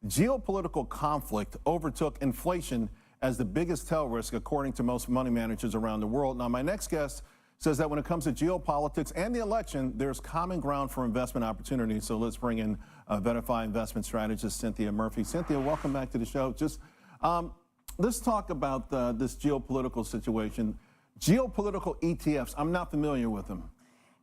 Geopolitical conflict overtook inflation as the biggest tail risk, according to most money managers around the world. Now, my next guest says that when it comes to geopolitics and the election, there's common ground for investment opportunities. So let's bring in Verify investment strategist Cinthia Muphy. Cinthia, welcome back to the show. Let's talk about this geopolitical situation. Geopolitical ETFs, I'm not familiar with them.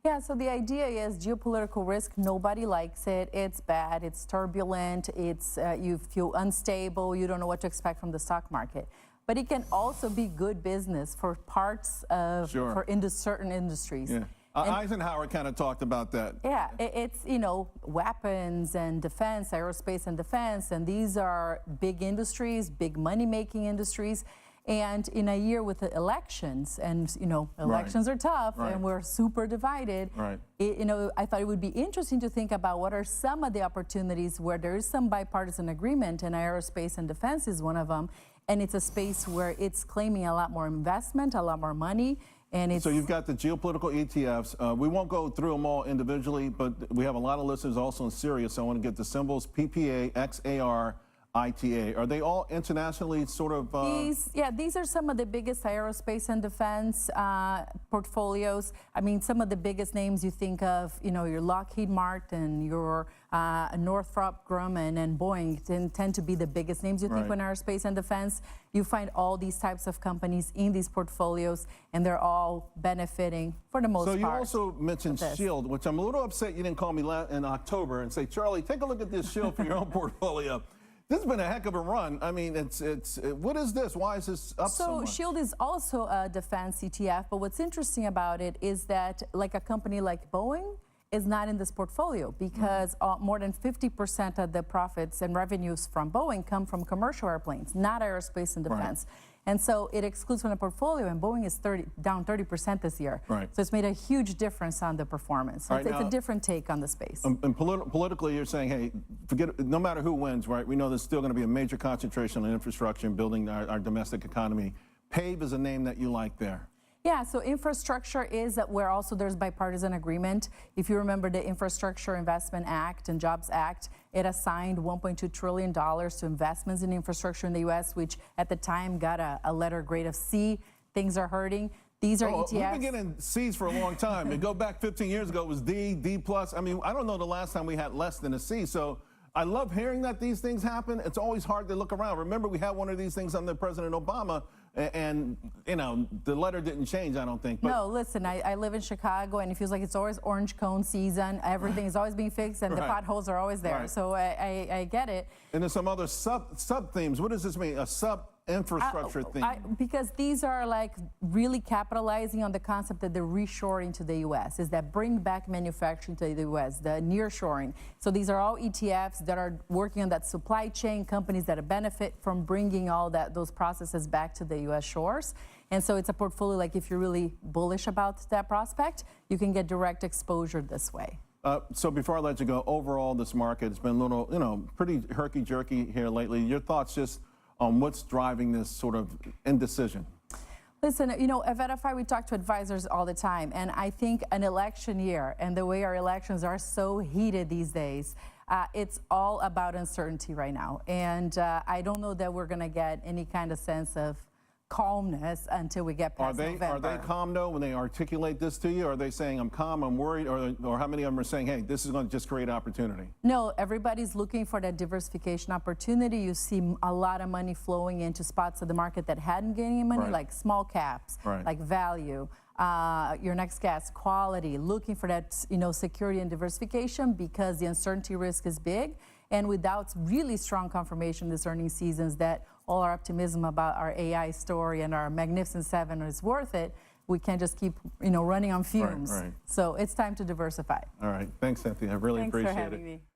Yeah, so the idea is geopolitical risk, nobody likes it. It's bad, it's turbulent, you feel unstable, you don't know what to expect from the stock market. But it can also be good business for parts of, certain industries. Yeah. Eisenhower kind of talked about that. Yeah, it's, you know, weapons and defense, aerospace and defense, and these are big industries, big money-making industries. And in a year with the elections, and you know, elections are tough, and we're super divided. You know, I thought it would be interesting to think about what are some of the opportunities where there is some bipartisan agreement, and aerospace and defense is one of them. And it's a space where it's claiming a lot more investment, a lot more money. And it's... So you've got the geopolitical ETFs. We won't go through them all individually, but we have a lot of listeners also in Syria, so I want to get the symbols PPA, XAR, ITA. Are they all internationally sort of? These are some of the biggest aerospace and defense portfolios. I mean, some of the biggest names you think of, you know, your Lockheed Martin, your Northrop Grumman and Boeing tend to be the biggest names you think when aerospace and defense. You find all these types of companies in these portfolios, and they're all benefiting for the most part. So you also mentioned Shield, which I'm a little upset you didn't call me in October and say, Charlie, take a look at this Shield for your own portfolio. This has been a heck of a run. I mean, what is this? Why is this up so much? So Shield is also a defense ETF, but what's interesting about it is that, like a company like Boeing is not in this portfolio because more than 50% of the profits and revenues from Boeing come from commercial airplanes, not aerospace and defense. And so it excludes from the portfolio, and Boeing is down 30% this year. So it's made a huge difference on the performance. So it's a different take on the space. And politically, you're saying, hey, forget it, no matter who wins, right? We know there's still going to be a major concentration on infrastructure and building our domestic economy. PAVE is a name that you like there. Yeah, so infrastructure is where also there's bipartisan agreement. If you remember the Infrastructure Investment Act and Jobs Act, it assigned $1.2 trillion to investments in infrastructure in the U.S., which at the time got a letter grade of C. Things are hurting. These are ETFs. We've been getting C's for a long time. And go back 15 years ago, it was D, D+. I mean, I don't know the last time we had less than a C. So I love hearing that these things happen. It's always hard to look around. Remember, we had one of these things under President Obama, and you know, the letter didn't change, I don't think. But no, listen, I live in Chicago, and it feels like it's always orange cone season. Everything is always being fixed, and the potholes are always there. So I get it. And there's some other sub themes. What does this mean? A sub-infrastructure theme? Because these are like really capitalizing on the concept that they're reshoring to the U.S., is that bring back manufacturing to the U.S., the nearshoring. So these are all ETFs that are working on that supply chain, companies that benefit from bringing all those processes back to the U.S. shores. And so it's a portfolio, like if you're really bullish about that prospect, you can get direct exposure this way. So before I let you go, overall, this market has been a little, you know, pretty herky-jerky here lately. Your thoughts just on what's driving this sort of indecision? Listen, you know, at Verify, we talk to advisors all the time, and I think an election year and the way our elections are so heated these days, it's all about uncertainty right now. And I don't know that we're going to get any kind of sense of calmness until we get past November. Are they calm, though, when they articulate this to you? Are they saying, I'm calm, I'm worried? Or how many of them are saying, hey, this is going to just create opportunity? No, everybody's looking for that diversification opportunity. You see a lot of money flowing into spots of the market that hadn't gained any money, like small caps, like value. Your next guest, quality, looking for that, you know, security and diversification because the uncertainty risk is big. And without really strong confirmation this earnings seasons that all our optimism about our AI story and our Magnificent Seven is worth it, we can't just keep, you know, running on fumes. So it's time to diversify. All right. Thanks, Cinthia. I really appreciate it. Thanks for having me.